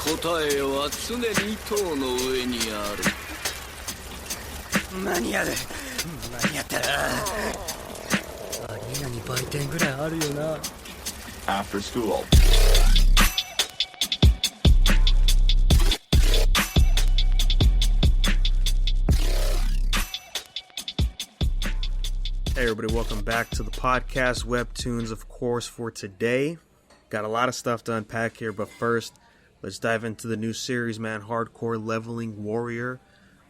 答えは常に塔の上にある。間に合ったアリーナに売店ぐらいあるよな。 After school. Hey everybody, welcome back to the podcast, Webtoons, of course, for today. Got a lot of stuff to unpack here, but first, let's dive into the new series, man, Hardcore Leveling Warrior.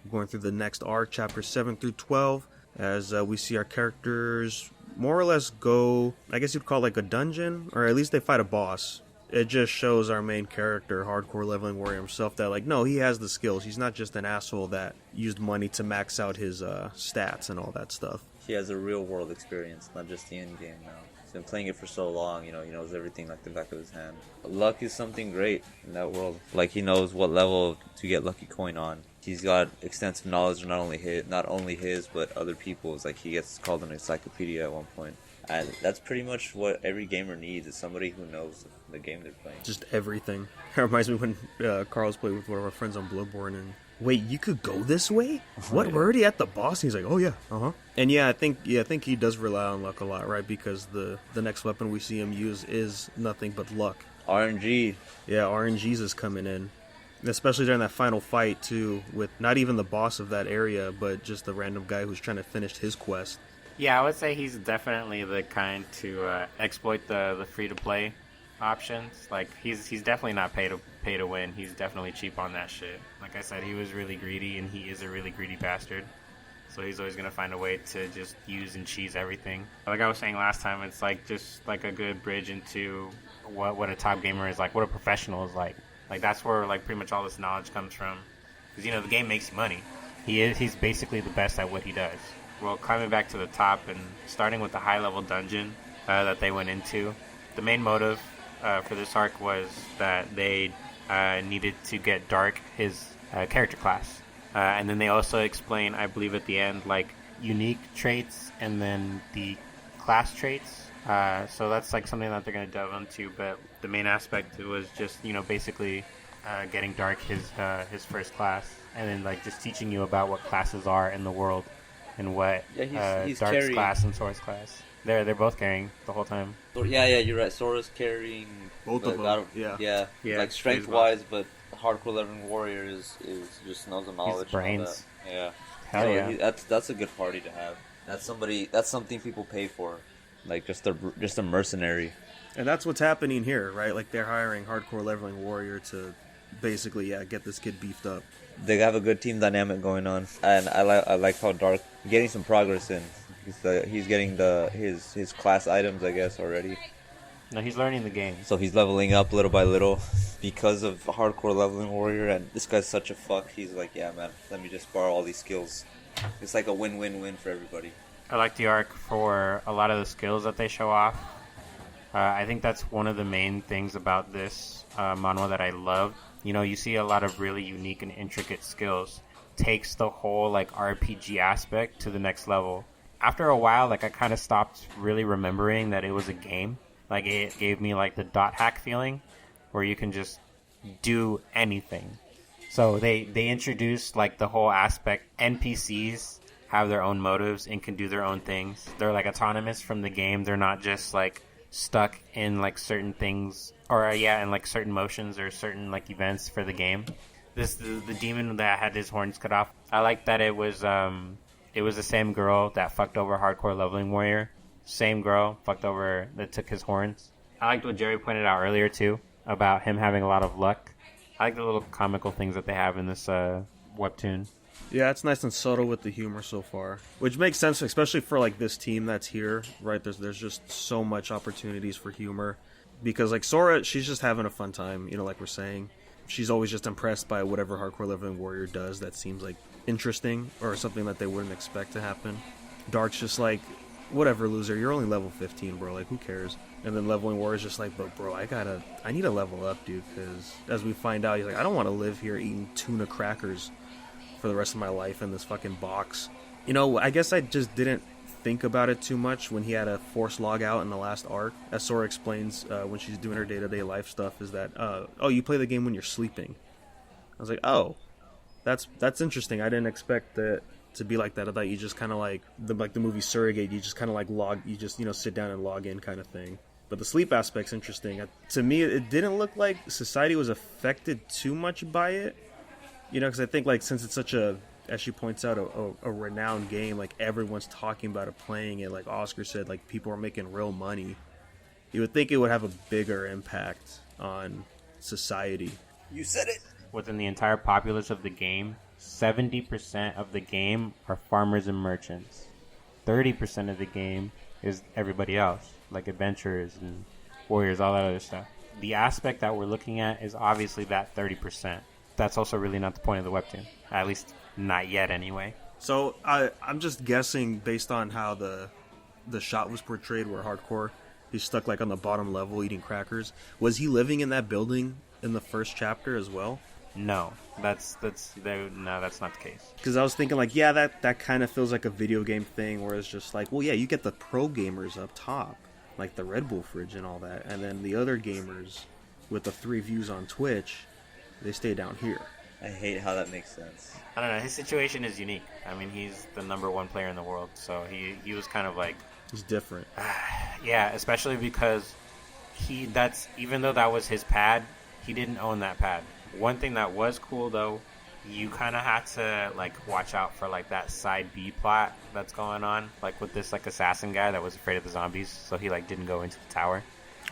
We're going through the next arc, chapters 7 through 12, as we see our characters more or less go, I guess you'd call it like a dungeon, or at least they fight a boss. It just shows our main character, Hardcore Leveling Warrior himself, that like, no, he has the skills. He's not just an asshole that used money to max out his stats and all that stuff. He has a real world experience, not just the end game now. He's been playing it for so long, he knows everything like the back of his hand. Luck is something great in that world. Like, he knows what level to get Lucky Coin on. He's got extensive knowledge, not only his, but other people's. Like, he gets called an encyclopedia at one point. And that's pretty much what every gamer needs, is somebody who knows the game they're playing. Just everything. It reminds me when Carl's played with one of our friends on Bloodborne, and wait, you could go this way? What? We're already at the boss? And he's like, oh yeah, And I think he does rely on luck a lot, right? Because the next weapon we see him use is nothing but luck. RNG. Yeah, RNGs is coming in. Especially during that final fight, too, with not even the boss of that area, but just the random guy who's trying to finish his quest. Yeah, I would say he's definitely the kind to exploit the free-to-play options. Like, he's definitely not pay to win. He's definitely cheap on that shit. Like I said, he was really greedy, and he is a really greedy bastard. So he's always going to find a way to just use and cheese everything. Like I was saying last time, it's like just like a good bridge into what a top gamer is like, what a professional is like. Like, that's where like pretty much all this knowledge comes from. Because, the game makes you money. He's basically the best at what he does. Well, climbing back to the top and starting with the high-level dungeon that they went into, the main motive for this arc was that they needed to get Dark his character class. And then they also explain, I believe at the end, like, unique traits and then the class traits. So that's like something that they're going to delve into, but the main aspect was just, basically getting Dark his first class, and then like just teaching you about what classes are in the world and what he's Dark's carrying. class and Sora's class. They're both carrying the whole time. Yeah, you're right. Sora's carrying Both of them. Yeah, like strength-wise, but Hardcore Leveling Warrior is just knows the knowledge. His brains. And all that. Yeah. Hell yeah. That's a good party to have. That's something people pay for, like just a mercenary. And that's what's happening here, right? Like, they're hiring Hardcore Leveling Warrior to basically, get this kid beefed up. They have a good team dynamic going on, and I like how Dark getting some progress in. He's getting his class items, I guess, already. No, he's learning the game. So he's leveling up little by little because of Hardcore Leveling Warrior, and this guy's such a fuck. He's like, yeah, man, let me just borrow all these skills. It's like a win-win-win for everybody. I like the arc for a lot of the skills that they show off. I think that's one of the main things about this manhwa that I love. You see a lot of really unique and intricate skills. Takes the whole like RPG aspect to the next level. After a while, like I kind of stopped really remembering that it was a game. Like, it gave me like the dot hack feeling, where you can just do anything. So they introduced like the whole aspect. NPCs have their own motives and can do their own things. They're like autonomous from the game. They're not just like stuck in like certain things, or in like certain motions or certain like events for the game. The demon that had his horns cut off, I like that it was the same girl that fucked over Hardcore Leveling Warrior. Same girl fucked over that took his horns. I liked what Gerry pointed out earlier too about him having a lot of luck. I like the little comical things that they have in this webtoon. Yeah, it's nice and subtle with the humor so far, which makes sense, especially for like this team that's here, right? There's just so much opportunities for humor, because like Sora, she's just having a fun time, like we're saying. She's always just impressed by whatever Hardcore Leveling Warrior does that seems like interesting or something that they wouldn't expect to happen. Dark's just like, whatever, loser, you're only level 15, bro, like who cares? And then Leveling Warrior's just like, but bro, I need to level up, dude, because as we find out, he's like, I don't want to live here eating tuna crackers for the rest of my life in this fucking box. I guess I just didn't think about it too much when he had a forced log out in the last arc. As Sora explains when she's doing her day-to-day life stuff, is that, oh, you play the game when you're sleeping. I was like, oh, that's interesting. I didn't expect that to be like that. I thought you just kind of like the movie Surrogate, you just kind of like sit down and log in kind of thing. But the sleep aspect's interesting. To me, it didn't look like society was affected too much by it. Because I think, like, since it's such a, as she points out, a renowned game, like, everyone's talking about it, playing it. Like Oscar said, like, people are making real money. You would think it would have a bigger impact on society. You said it. Within the entire populace of the game, 70% of the game are farmers and merchants. 30% of the game is everybody else, like adventurers and warriors, all that other stuff. The aspect that we're looking at is obviously that 30%. That's also really not the point of the webtoon. At least not yet, anyway. So I'm just guessing based on how the shot was portrayed, where Hardcore, he's stuck like on the bottom level eating crackers. Was he living in that building in the first chapter as well? No, that's not the case. Because I was thinking, like, yeah, that kind of feels like a video game thing, where it's just like, well, yeah, you get the pro gamers up top, like the Red Bull fridge and all that, and then the other gamers with the 3 views on Twitch, they stay down here. I hate how that makes sense. I don't know, his situation is unique. I mean, he's the #1 player in the world, so he was kind of like... He's different. Yeah, especially because even though that was his pad, he didn't own that pad. One thing that was cool, though, you kind of had to, like, watch out for, like, that side B plot that's going on, like, with this, like, assassin guy that was afraid of the zombies, so he, like, didn't go into the tower.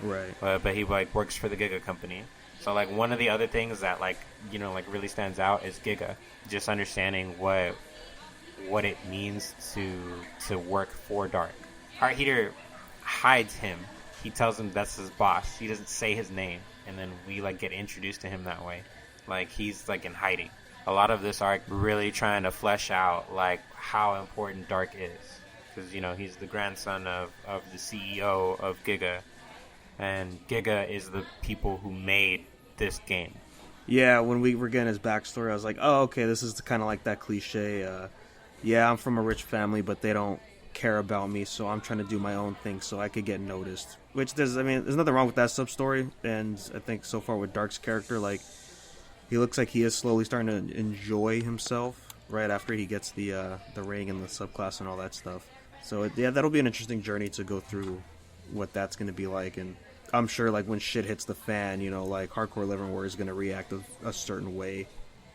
Right. But he, like, works for the Giga company. So, like, one of the other things that, like, like, really stands out is Giga. Just understanding what it means to work for Dark. Heart Heater hides him. He tells him that's his boss. He doesn't say his name. And then we, like, get introduced to him that way. Like, he's, like, in hiding. A lot of this arc really trying to flesh out, like, how important Dark is. Because, he's the grandson of the CEO of Giga. And Giga is the people who made this game. Yeah, when we were getting his backstory, I was like, oh, okay, this is kind of like that cliche, yeah, I'm from a rich family, but they don't care about me, so I'm trying to do my own thing so I could get noticed. Which there's nothing wrong with that sub-story, and I think so far with Dark's character, like, he looks like he is slowly starting to enjoy himself right after he gets the ring and the subclass and all that stuff. So, yeah, that'll be an interesting journey to go through what that's going to be like, and I'm sure, like, when shit hits the fan, like, Hardcore Living Warrior is going to react a certain way.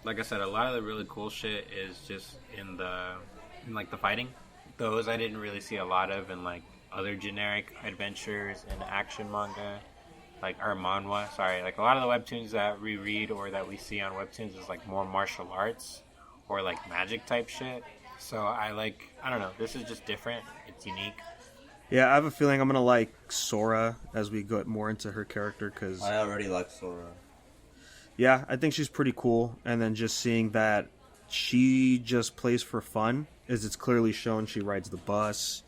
Like I said, a lot of the really cool shit is just in the fighting. Those I didn't really see a lot of in, like, other generic adventures and action manga, like, or manhwa, sorry. Like, a lot of the webtoons that we read or that we see on webtoons is, like, more martial arts or, like, magic type shit. So I don't know, this is just different. It's unique. Yeah, I have a feeling I'm going to like Sora as we get more into her character, because... I already like Sora. Yeah, I think she's pretty cool, and then just seeing that she just plays for fun, as it's clearly shown. She rides the bus,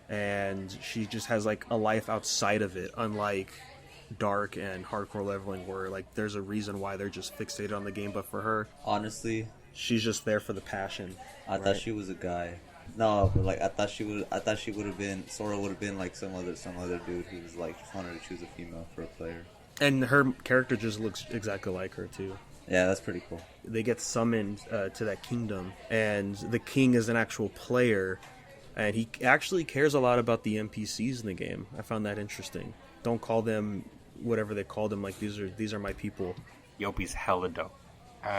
and she just has, like, a life outside of it, unlike Dark and Hardcore Leveling, where, like, there's a reason why they're just fixated on the game, but for her... Honestly... She's just there for the passion. I thought she was a guy. No, but, like, I thought she would have been... Sora would have been, like, some other dude who was, like, wanted to choose a female for a player. And her character just looks exactly like her, too. Yeah, that's pretty cool. They get summoned to that kingdom, and the king is an actual player, and he actually cares a lot about the NPCs in the game. I found that interesting. Don't call them whatever they call them, like, these are my people. Yopi's hella dope.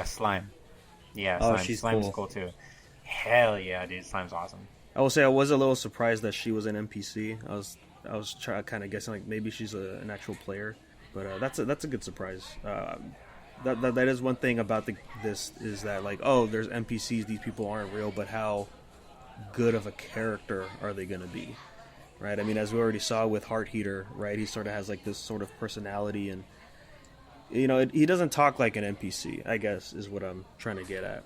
Slime. Yeah, oh, Slime. She's Slime's cool. cool, too. Hell yeah, dude. Slime's awesome. I will say I was a little surprised that she was an NPC. I was kind of guessing, like, maybe she's an actual player. But that's a good surprise. That is one thing about this is that, like, oh, there's NPCs, these people aren't real, but how good of a character are they going to be, right? I mean, as we already saw with Heart Heater, right, he sort of has, like, this sort of personality, and, he doesn't talk like an NPC, I guess, is what I'm trying to get at.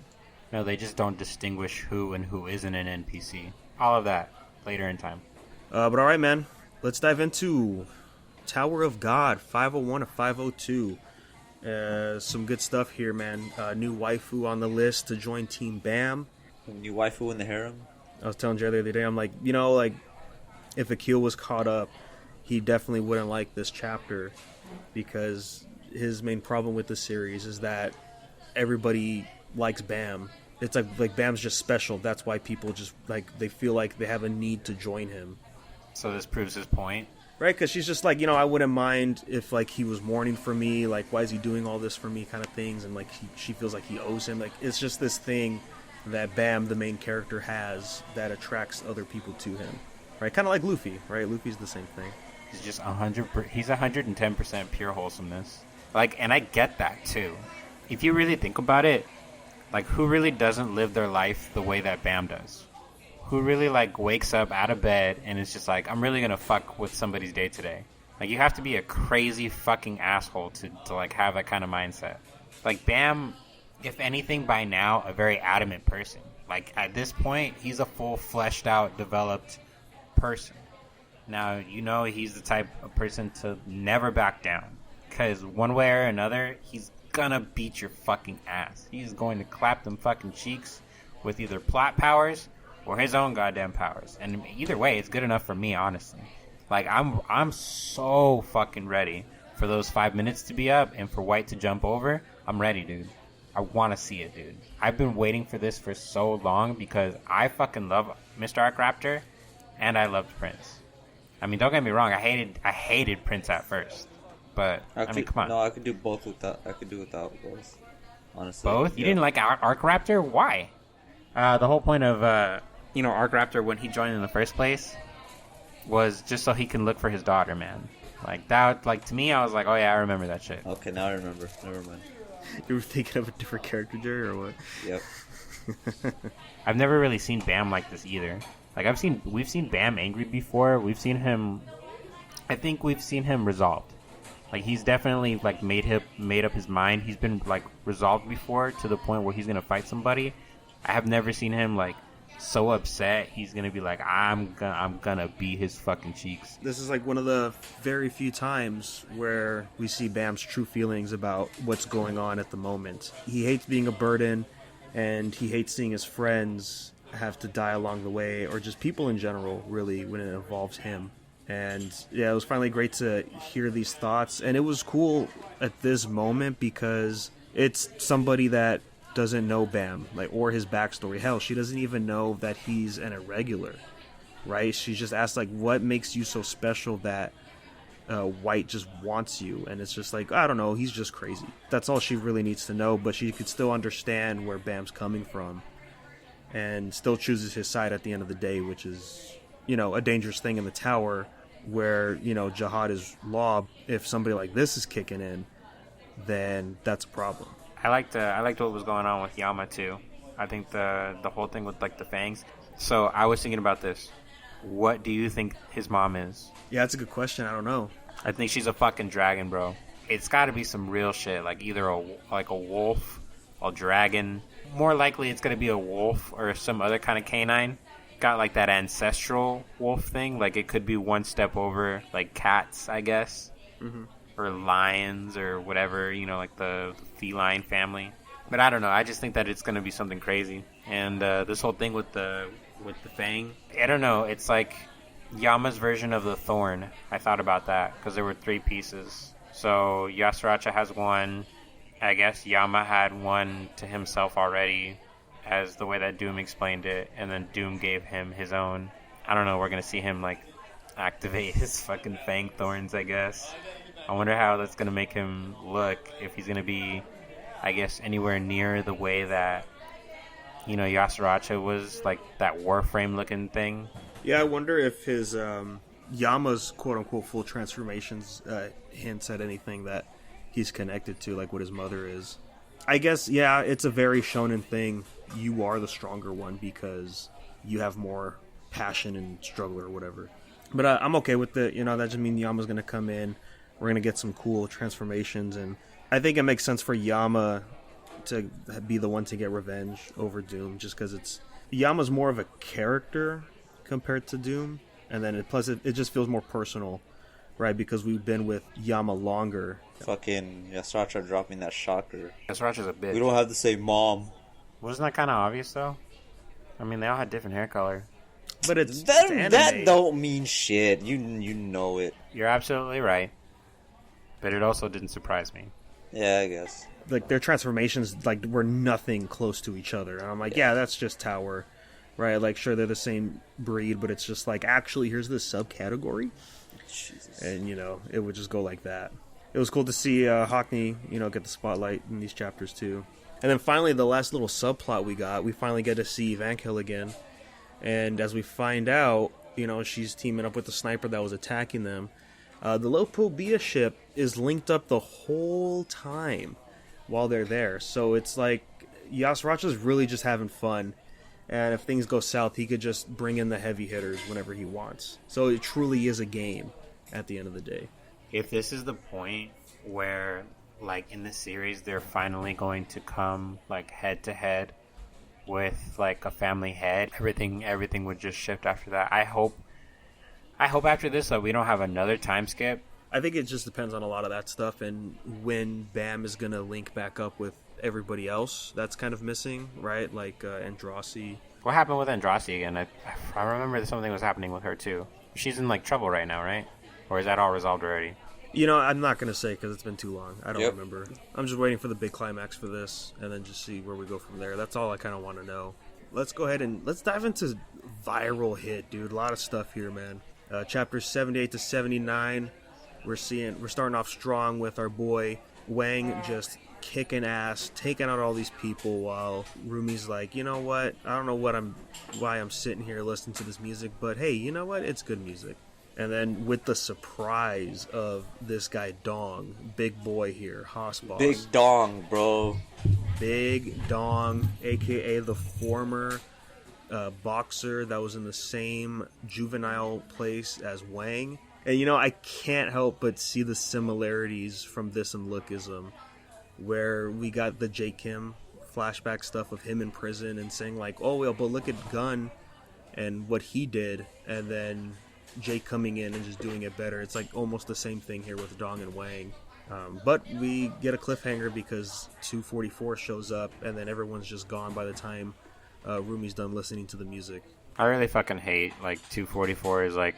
No, they just don't distinguish who and who isn't an NPC. All of that later in time. But all right, man, let's dive into Tower of God, 501 to 502. Some good stuff here, man. New waifu on the list to join Team BAM. New waifu in the harem? I was telling Jerry the other day, I'm like, like if Akil was caught up, he definitely wouldn't like this chapter, because his main problem with the series is that everybody likes Bam. It's like Bam's just special. That's why people just like, they feel like they have a need to join him. So this proves his point. Right, because she's just like, I wouldn't mind if like he was mourning for me, like why is he doing all this for me kind of things, and like she feels like he owes him. Like it's just this thing that Bam, the main character, has that attracts other people to him. Right, kind of like Luffy. Right, Luffy's the same thing. He's just 100%. He's 110% pure wholesomeness. Like, and I get that too. If you really think about it, like who really doesn't live their life the way that Bam does? Who really like wakes up out of bed and is just like, I'm really gonna fuck with somebody's day today? Like, you have to be a crazy fucking asshole to like have that kind of mindset. Like Bam, if anything, by now a very adamant person. Like at this point, he's a full fleshed out, developed person. Now he's the type of person to never back down, because one way or another, he's gonna beat your fucking ass. He's going to clap them fucking cheeks with either plot powers or his own goddamn powers. And either way, it's good enough for me, honestly. Like, I'm so fucking ready for those 5 minutes to be up and for White to jump over. I'm ready, dude. I want to see it, dude. I've been waiting for this for so long because I fucking love Mr. Arc Raptor and I loved Prince. I mean, don't get me wrong, I hated Prince at first. But, I mean, come on. No, I could do both without. I could do without both, honestly. Both? You didn't like Arc Raptor? Why? The whole point of, Arc Raptor, when he joined in the first place, was just so he can look for his daughter, man. Like, that, like, to me, I was like, oh yeah, I remember that shit. Okay, now I remember. Never mind. You were thinking of a different character, Jerry, or what? Yep. I've never really seen Bam like this either. Like, we've seen Bam angry before. I think we've seen him resolved. Like, he's definitely, like, made up his mind. He's been, like, resolved before to the point where he's gonna fight somebody. I have never seen him, like, so upset he's gonna be like, I'm gonna beat his fucking cheeks. This is like one of the very few times where we see Bam's true feelings about what's going on at the moment. He hates being a burden, and he hates seeing his friends have to die along the way, or just people in general, really, when it involves him. And yeah, it was finally great to hear these thoughts, and it was cool at this moment because it's somebody that doesn't know Bam, like, or his backstory. Hell, she doesn't even know that he's an irregular, right? She just asked, like, what makes you so special that White just wants you? And it's just like, I don't know, he's just crazy. That's all she really needs to know, but she could still understand where Bam's coming from and still chooses his side at the end of the day, which is, a dangerous thing in the tower where, jihad is law. If somebody like this is kicking in, then that's a problem. I liked what was going on with Yama too. I think the whole thing with, like, the fangs. So I was thinking about this. What do you think his mom is? Yeah, that's a good question. I don't know. I think she's a fucking dragon, bro. It's got to be some real shit, like either a wolf, a dragon. More likely, it's gonna be a wolf or some other kind of canine. Got like that ancestral wolf thing. Like, it could be one step over, like cats, I guess. Mm-hmm. Or lions or whatever, like the feline family. But I don't know. I just think that it's going to be something crazy. And this whole thing with the fang, I don't know. It's like Yama's version of the thorn. I thought about that because there were 3 pieces. So Yasuracha has one. I guess Yama had one to himself already, as the way that Doom explained it. And then Doom gave him his own. I don't know. We're going to see him, like, activate his fucking fang thorns, I guess. I wonder how that's going to make him look, if he's going to be, I guess, anywhere near the way that, Yasuracha was, like that Warframe looking thing. Yeah, I wonder if his Yama's quote-unquote full transformations hints at anything that he's connected to, like what his mother is. I guess, yeah, it's a very shonen thing. You are the stronger one because you have more passion and struggle or whatever. But I'm okay with it. That just means Yama's going to come in. We're going to get some cool transformations, and I think it makes sense for Yama to be the one to get revenge over Doom, just because Yama's more of a character compared to Doom, and then it just feels more personal, right, because we've been with Yama longer. Fucking Yasuracha dropping that shocker. Yasuracha's a bitch. We don't have to say mom. Wasn't that kind of obvious, though? I mean, they all had different hair color. But it's that anime. that don't mean shit. You know it. You're absolutely right. But it also didn't surprise me. Yeah, I guess. Like their transformations like were nothing close to each other. And I'm like, yeah, that's just Tower. Right? Like sure they're the same breed, but it's just like actually here's this subcategory. Jesus. And it would just go like that. It was cool to see Hockney, get the spotlight in these chapters too. And then finally the last little subplot we finally get to see Vankill again. And as we find out, she's teaming up with the sniper that was attacking them. The Lopobia ship is linked up the whole time while they're there. So it's like Yasuracha's really just having fun. And if things go south, he could just bring in the heavy hitters whenever he wants. So it truly is a game at the end of the day. If this is the point where, like, in the series, they're finally going to come, like, head-to-head with, like, a family head, everything would just shift after that. I hope after this that we don't have another time skip. I think it just depends on a lot of that stuff and when Bam is going to link back up with everybody else that's kind of missing, right? Like Andrasi. What happened with Andrasi again? I remember that something was happening with her too. She's in like trouble right now, right? Or is that all resolved already? I'm not going to say because it's been too long. I don't Yep. remember. I'm just waiting for the big climax for this and then just see where we go from there. That's all I kind of want to know. Let's go ahead and let's dive into viral hit, dude. A lot of stuff here, man. Chapters 78 to 79. We're starting off strong with our boy Wang just kicking ass, taking out all these people while Rumi's like, you know what? I don't know why I'm sitting here listening to this music, but hey, you know what? It's good music. And then with the surprise of this guy Dong, big boy here, Hoss Boss. Big Dong, bro. Big Dong, aka the former boxer that was in the same juvenile place as Wang. And I can't help but see the similarities from this and Lookism, where we got the J. Kim flashback stuff of him in prison and saying like, oh well, but look at Gun and what he did, and then Jay coming in and just doing it better. It's like almost the same thing here with Dong and Wang. But we get a cliffhanger because 244 shows up and then everyone's just gone by the time Rumi's done listening to the music. I really fucking hate, like, 244 is, like,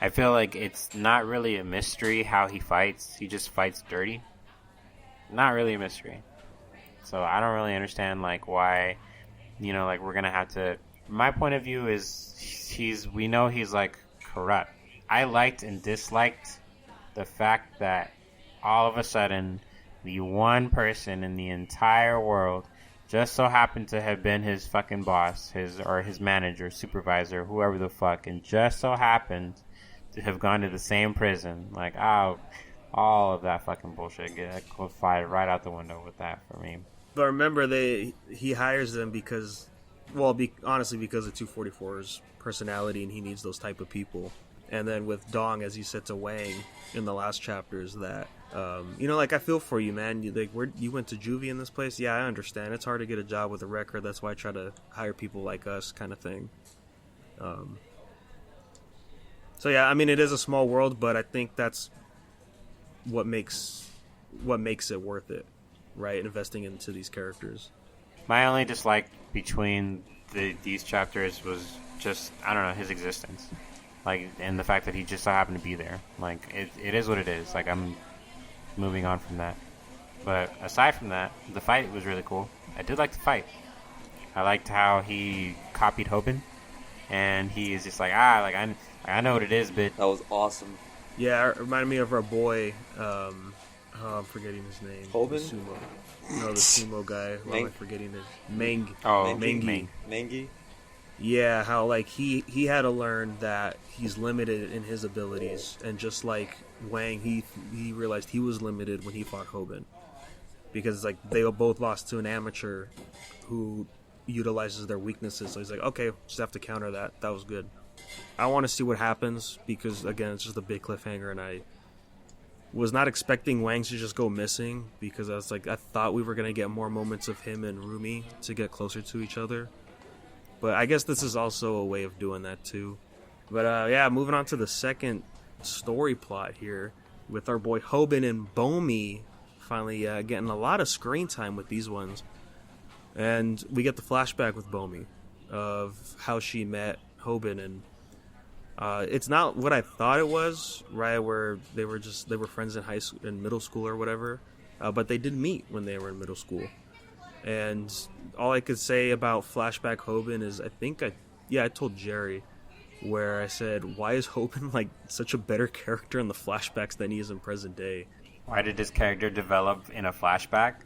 I feel like it's not really a mystery how he fights. He just fights dirty. Not really a mystery. So I don't really understand, like, why, like, we're gonna have to... My point of view is we know he's, like, corrupt. I liked and disliked the fact that all of a sudden the one person in the entire world just so happened to have been his fucking boss, his manager, supervisor, whoever the fuck, and just so happened to have gone to the same prison. Like, all of that fucking bullshit could fly right out the window with that for me. But remember, he hires them because, honestly, because of 244's personality, and he needs those type of people. And then with Dong, as he said to Wang in the last chapters, that like, I feel for you, man. You went to juvie in this place. Yeah, I understand. It's hard to get a job with a record. That's why I try to hire people like us, kind of thing. So yeah, I mean, it is a small world, but I think that's what makes it worth it, right? Investing into these characters. My only dislike between these chapters was just, I don't know, his existence. Like, and the fact that he just so happened to be there. Like, it is what it is. Like, I'm moving on from that. But aside from that, the fight was really cool. I did like the fight. I liked how he copied Hoban. And he is just like, I know what it is, bitch. That was awesome. Yeah, it reminded me of our boy, I'm forgetting his name. Hoban? The sumo. No, the sumo guy. Why am I forgetting his... Mang. Oh, Mangi. Mangi? Yeah, how, like, he had to learn that he's limited in his abilities. And just like Wang, he realized he was limited when he fought Hoban. Because, like, they both lost to an amateur who utilizes their weaknesses. So he's like, okay, just have to counter that. That was good. I want to see what happens because, again, it's just a big cliffhanger, and I was not expecting Wang to just go missing because I thought we were going to get more moments of him and Rumi to get closer to each other. But I guess this is also a way of doing that too. But yeah, moving on to the second story plot here with our boy Hoban and Bomi finally getting a lot of screen time with these ones. And we get the flashback with Bomi of how she met Hoban, and it's not what I thought it was, right? Where they were friends in high school, in middle school or whatever, but they did meet when they were in middle school. And all I could say about flashback Hoban is I told Gerry, where I said, why is Hoban like such a better character in the flashbacks than he is in present day? Why did this character develop in a flashback?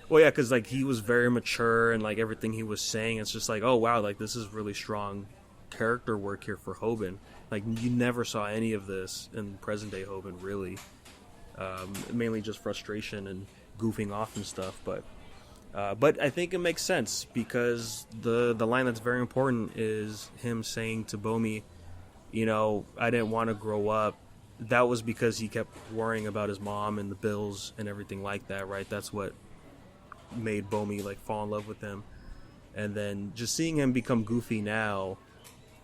Well, yeah, because like he was very mature and like everything he was saying, it's just like, oh wow, like this is really strong character work here for Hoban. Like you never saw any of this in present day Hoban, really. Mainly just frustration and goofing off and stuff, but I think it makes sense because the line that's very important is him saying to Bomi, you know, I didn't want to grow up. That was because he kept worrying about his mom and the bills and everything like that, right? That's what made Bomi like fall in love with him. And then just seeing him become goofy now,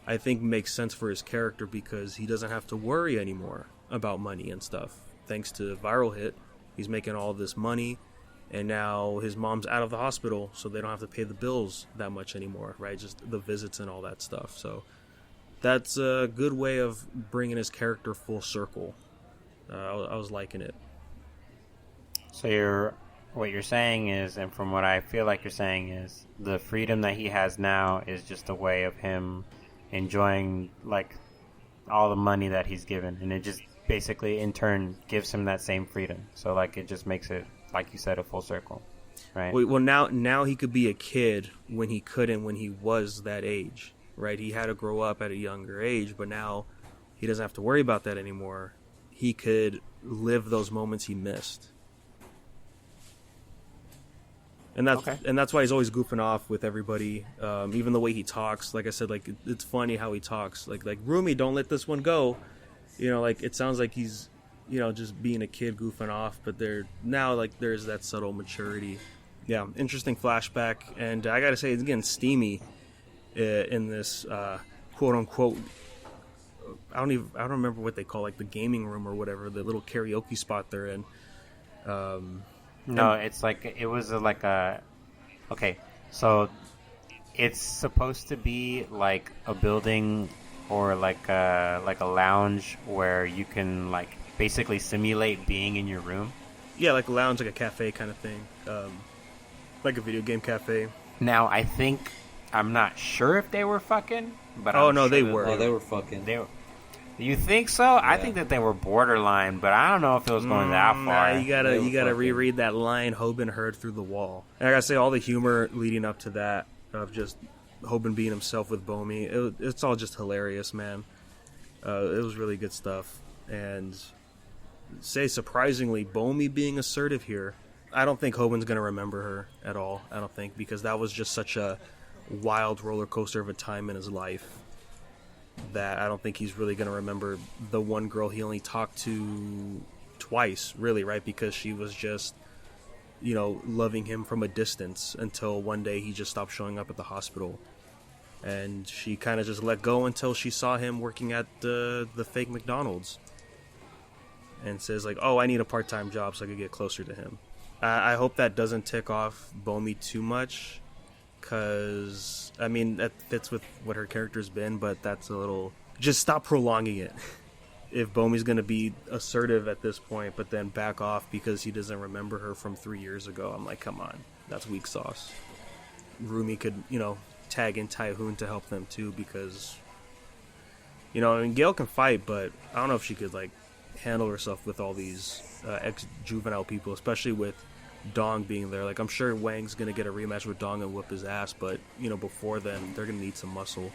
I think makes sense for his character because he doesn't have to worry anymore about money and stuff. Thanks to Viral Hit, he's making all this money. And now his mom's out of the hospital, so they don't have to pay the bills that much anymore, right? Just the visits and all that stuff. So that's a good way of bringing his character full circle. I was liking it. So what you're saying is, and from what I feel like you're saying is, the freedom that he has now is just a way of him enjoying like all the money that he's given, and it just basically in turn gives him that same freedom. So like it just makes it, like you said, a full circle, right? Well, now he could be a kid when he couldn't when he was that age, right? He had to grow up at a younger age, but now he doesn't have to worry about that anymore. He could live those moments he missed. And that's why he's always goofing off with everybody. Even the way he talks, like I said, like it's funny how he talks. Like Rumi, don't let this one go. You know, like it sounds like he's, you know, just being a kid goofing off, but there's that subtle maturity. Yeah, interesting flashback, and I gotta say, it's getting steamy in this quote unquote. I don't remember what they call like the gaming room or whatever, the little karaoke spot they're in. No, it's like it was okay. So it's supposed to be like a building or like a lounge where you can like basically simulate being in your room. Yeah, like a lounge, like a cafe kind of thing, like a video game cafe. Now I'm not sure if they were fucking, but they were. Oh, they were fucking. You think so? Yeah. I think that they were borderline, but I don't know if it was going that far. Nah, you gotta reread that line Hoban heard through the wall. And I gotta say, all the humor leading up to that of just Hoban being himself with Bomi, it's all just hilarious, man. It was really good stuff. And surprisingly, Bomi being assertive here, I don't think Hoban's gonna remember her at all. I don't think, because that was just such a wild roller coaster of a time in his life that I don't think he's really going to remember the one girl he only talked to twice, really, right? Because she was just, you know, loving him from a distance until one day he just stopped showing up at the hospital. And she kind of just let go until she saw him working at the fake McDonald's. And says, like, oh, I need a part-time job so I could get closer to him. I hope that doesn't tick off Bomi too much, because, I mean, that fits with what her character's been, but that's a little... Just stop prolonging it. If Bomi's going to be assertive at this point, but then back off because he doesn't remember her from 3 years ago, I'm like, come on. That's weak sauce. Rumi could, you know, tag in Tyhoon to help them, too, because... You know, I mean, Gale can fight, but I don't know if she could, like, handle herself with all these ex-juvenile people, especially with Dong being there. Like, I'm sure Wang's gonna get a rematch with Dong and whoop his ass, but, you know, before then, they're gonna need some muscle.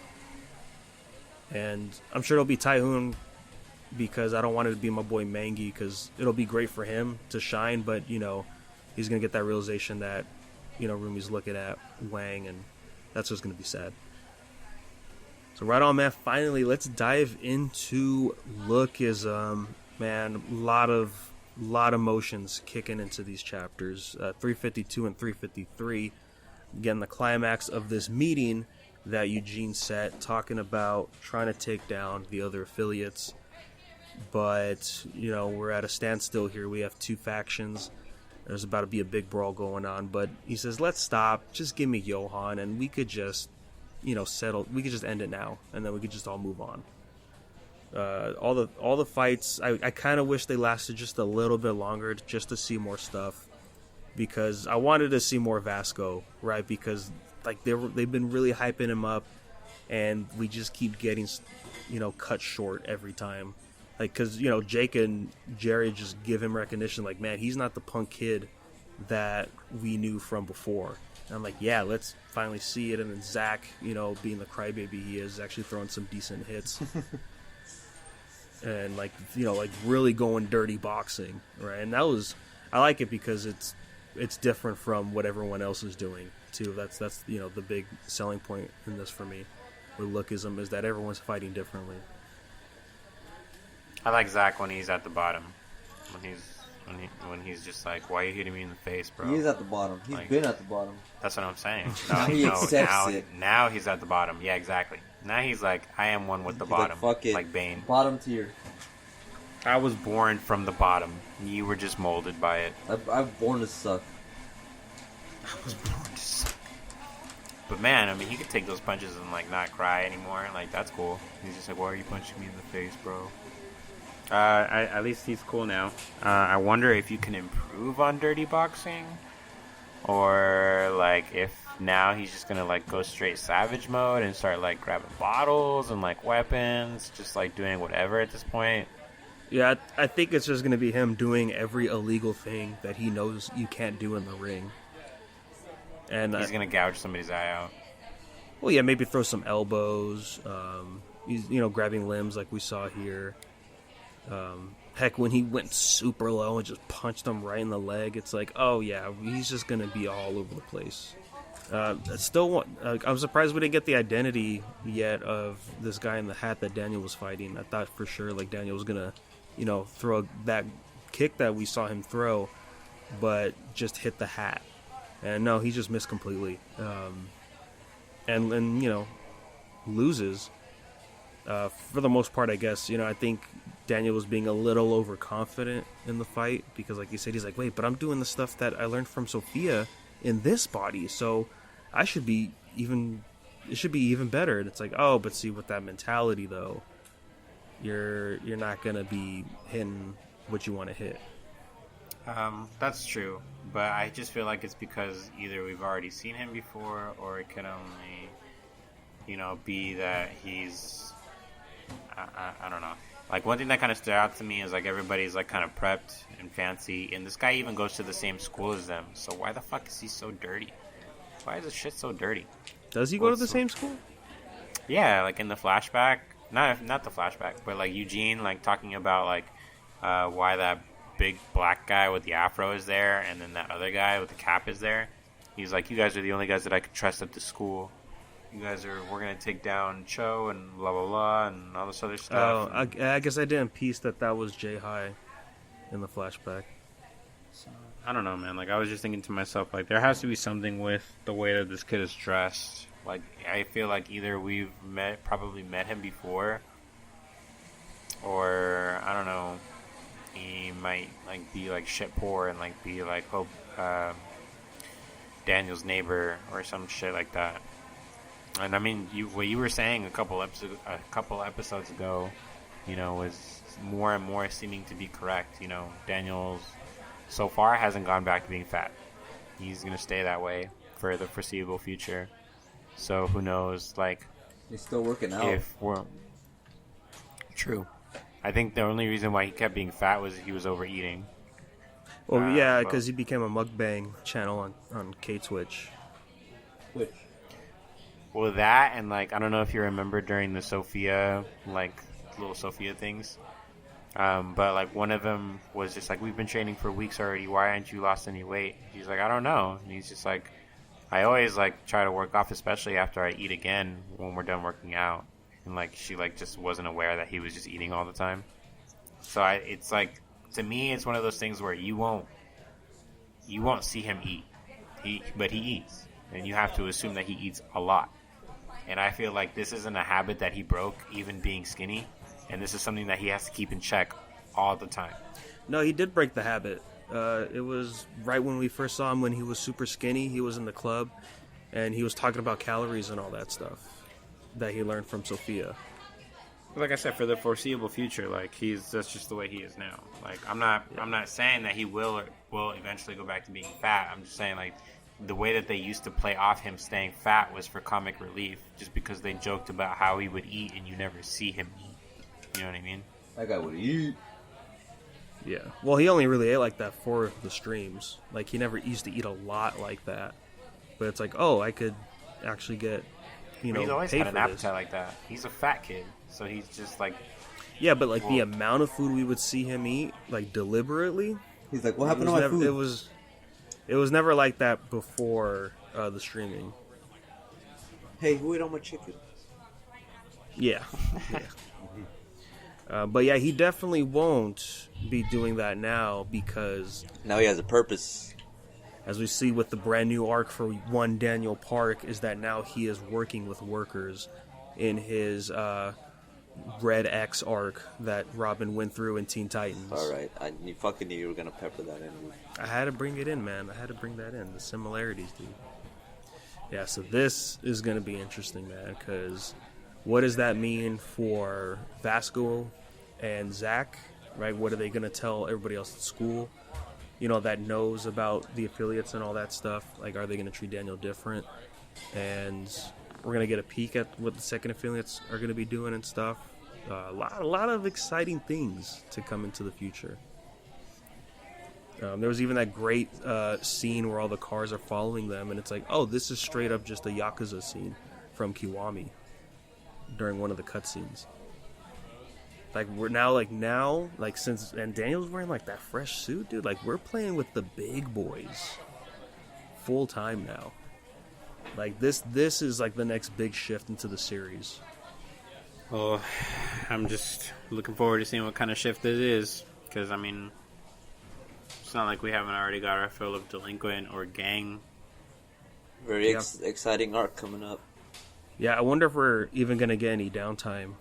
And I'm sure it'll be Tyhoon, because I don't want it to be my boy Mangi, because it'll be great for him to shine, but, you know, he's gonna get that realization that, you know, Rumi's looking at Wang, and that's just gonna be sad. So right on, man. Finally, let's dive into Lookism. Man, lot of emotions kicking into these chapters. 352 and 353. Again, the climax of this meeting that Eugene set, talking about trying to take down the other affiliates. But, you know, we're at a standstill here. We have two factions. There's about to be a big brawl going on. But he says, let's stop. Just give me Johan, and we could just, settle. We could just end it now, and then we could just all move on. All the fights, I kind of wish they lasted just a little bit longer, just to see more stuff, because I wanted to see more Vasco, right? Because like they've been really hyping him up, and we just keep getting cut short every time. Like, because Jake and Gerry just give him recognition. Like, man, he's not the punk kid that we knew from before. And I'm like, yeah, let's finally see it. And then Zach, being the crybaby he is, actually throwing some decent hits. And like really going dirty boxing, right? And I like it because it's different from what everyone else is doing too. That's the big selling point in this for me with Lookism, is that everyone's fighting differently. I like Zach when he's at the bottom, when he's just like, why are you hitting me in the face, bro? He's at the bottom. He's been at the bottom. That's what I'm saying. Now he accepts it. Now he's at the bottom. Yeah, exactly. Now he's like, I am one with the bottom. Like, fuck it. Like Bane. Bottom tier. I was born from the bottom. You were just molded by it. I'm born to suck. I was born to suck. But man, I mean, he could take those punches and like not cry anymore. Like, that's cool. He's just like, why are you punching me in the face, bro? At least he's cool now. I wonder if you can improve on dirty boxing, or like if now he's just gonna like go straight savage mode and start like grabbing bottles and like weapons, just like doing whatever at this point. Yeah, I think it's just gonna be him doing every illegal thing that he knows you can't do in the ring. And he's gonna gouge somebody's eye out. Well, yeah, maybe throw some elbows. He's grabbing limbs like we saw here. Heck, when he went super low and just punched him right in the leg, it's like, oh yeah, he's just gonna be all over the place. I'm surprised we didn't get the identity yet of this guy in the hat that Daniel was fighting. I thought for sure like Daniel was gonna, throw that kick that we saw him throw, but just hit the hat. And no, he just missed completely. And loses. For the most part, I guess. I think Daniel was being a little overconfident in the fight, because like you said, he's like, wait, but I'm doing the stuff that I learned from Sophia in this body, so it should be even better. And it's like, oh, but see, with that mentality though, you're not gonna be hitting what you want to hit. That's true, but I just feel like it's because either we've already seen him before, or it can only be that he's I don't know. Like, one thing that kind of stood out to me is like everybody's like kind of prepped and fancy, and this guy even goes to the same school as them. So why the fuck is he so dirty? Why is this shit so dirty? Does he go to the same school? Yeah, like in the flashback, not the flashback, but like Eugene like talking about like why that big black guy with the afro is there, and then that other guy with the cap is there. He's like, you guys are the only guys that I could trust at the school. We're gonna take down Cho and blah blah blah and all this other stuff. Oh, I guess I didn't piece that was Jay High in the flashback. So, I don't know, man. Like, I was just thinking to myself, like, there has to be something with the way that this kid is dressed. Like, I feel like either we've probably met him before, or I don't know, he might like be like shit poor and like be like Daniel's neighbor or some shit like that. And I mean, what you were saying a couple episodes ago, was more and more seeming to be correct. Daniel's so far hasn't gone back to being fat. He's gonna stay that way for the foreseeable future. So who knows? Like, he's still working out. If we're true, I think the only reason why he kept being fat was he was overeating. Well, yeah, because he became a mukbang channel on K-Twitch. Which? Well, that, and like, I don't know if you remember during the Sophia, like, little Sophia things, but like one of them was just like, we've been training for weeks already, why haven't you lost any weight? He's like, I don't know. And he's just like, I always like try to work off, especially after I eat again when we're done working out. And like, she like just wasn't aware that he was just eating all the time. So it's like, to me, it's one of those things where you won't see him eat, but he eats, and you have to assume that he eats a lot. And I feel like this isn't a habit that he broke, even being skinny. And this is something that he has to keep in check all the time. No, he did break the habit. It was right when we first saw him when he was super skinny. He was in the club, and he was talking about calories and all that stuff. that he learned from Sophia. Like I said, for the foreseeable future, like that's just the way he is now. Like I'm not saying that he will eventually go back to being fat. I'm just saying like the way that they used to play off him staying fat was for comic relief, just because they joked about how he would eat and you never see him eat. You know what I mean? That guy would eat. Yeah. Well, he only really ate like that for the streams. Like he never used to eat a lot like that. But it's like, oh, I could actually get, But he's always paid had an for appetite this. like that. He's a fat kid, so he's just like. Yeah, but like the amount of food we would see him eat, like deliberately, He's like, what happened to my food? It was never like that before the streaming. Hey, who ate all my chicken? Yeah. But yeah, he definitely won't be doing that now because, Now he has a purpose. as we see with the brand new arc for one Daniel Park, is that now he is working with workers in his Red X arc that Robin went through in Teen Titans. Alright, I fucking knew you were gonna pepper that in. I had to bring it in, man. I had to bring that in. The similarities, dude. Yeah, so this is going to be interesting, man, because what does that mean for Vasco and Zach, right? What are they going to tell everybody else at school, that knows about the affiliates and all that stuff? Like, are they going to treat Daniel different? And we're going to get a peek at what the second affiliates are going to be doing and stuff. A lot of exciting things to come into the future. There was even that great scene where all the cars are following them, and it's like, oh, this is straight up just a Yakuza scene from Kiwami during one of the cutscenes. Like, we're now, since, and Daniel's wearing, like, that fresh suit, dude, like, we're playing with the big boys full time now. Like, this is, like, the next big shift into the series. Well, I'm just looking forward to seeing what kind of shift this is, because, I mean, it's not like we haven't already got our fill of delinquent or gang. Very exciting arc coming up. Yeah, I wonder if we're even going to get any downtime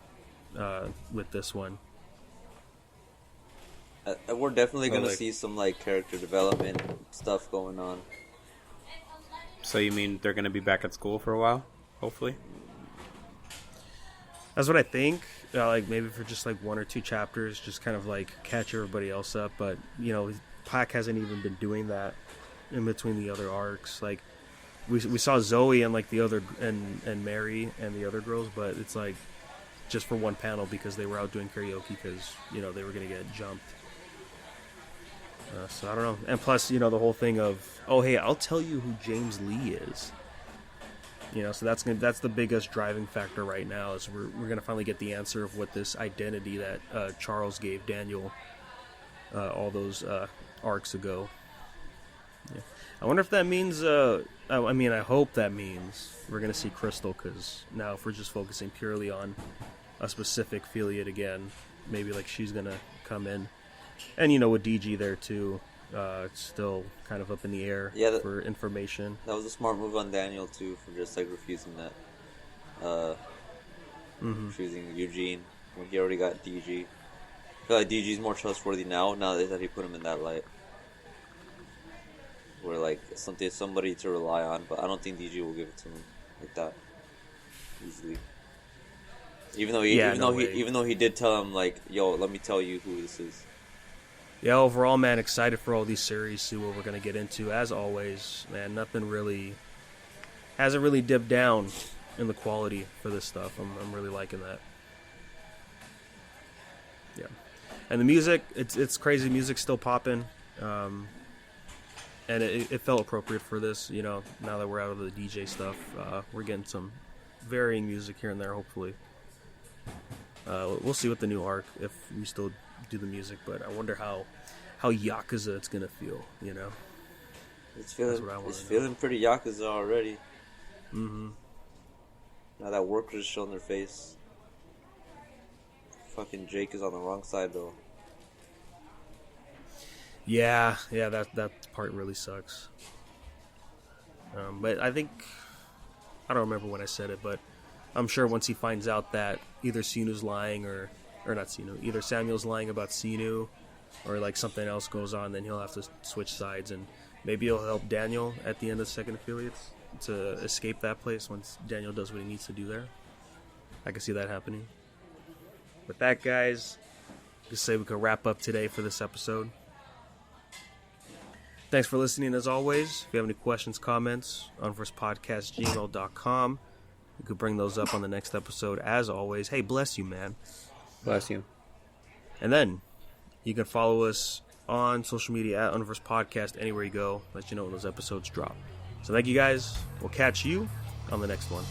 with this one. We're definitely going to see some like character development stuff going on. So you mean they're going to be back at school for a while, hopefully? That's what I think. Like maybe for just like one or two chapters, just kind of like catch everybody else up. But Pac hasn't even been doing that in between the other arcs. Like we saw Zoe and like the other and Mary and the other girls, but it's like just for one panel because they were out doing karaoke because they were gonna get jumped. So I don't know. And plus, the whole thing of, oh hey, I'll tell you who James Lee is. So that's the biggest driving factor right now is we're gonna finally get the answer of what this identity that Charles gave Daniel all those arcs ago. Yeah. I wonder if that means. I hope that means we're gonna see Crystal, because now if we're just focusing purely on a specific affiliate again, maybe like she's gonna come in, and with DG there too. It's still kind of up in the air for information. That was a smart move on Daniel too, for just like refusing that. Choosing Eugene when he already got DG. I feel like DG's more trustworthy now that he put him in that light. Where like somebody to rely on, but I don't think DG will give it to him like that easily. Even though he did tell him like, yo, let me tell you who this is. Yeah, overall, man, excited for all these series, see what we're going to get into. As always, man, hasn't really dipped down in the quality for this stuff. I'm really liking that. Yeah. And the music, it's crazy. Music's still popping. And it felt appropriate for this, now that we're out of the DJ stuff. We're getting some varying music here and there, hopefully. We'll see with the new arc, if we still do the music, but I wonder how Yakuza it's gonna feel, It's feeling pretty Yakuza already. Mm-hmm. Now that workers showing their face. Fucking Jake is on the wrong side though. Yeah, that part really sucks. But I think, I don't remember when I said it, but I'm sure once he finds out that either Sinu's lying or not Sinu, either Samuel's lying about Sinu or like something else goes on, then he'll have to switch sides, and maybe he'll help Daniel at the end of Second Affiliates to escape that place once Daniel does what he needs to do there. I can see that happening. With that, guys, just say we could wrap up today for this episode. Thanks for listening as always. If you have any questions, comments, unversedpodcast@gmail.com. You could bring those up on the next episode as always. Hey, bless you, man. Bless you. And then you can follow us on social media at Unversed Podcast anywhere you go. Let you know when those episodes drop. So thank you guys. We'll catch you on the next one.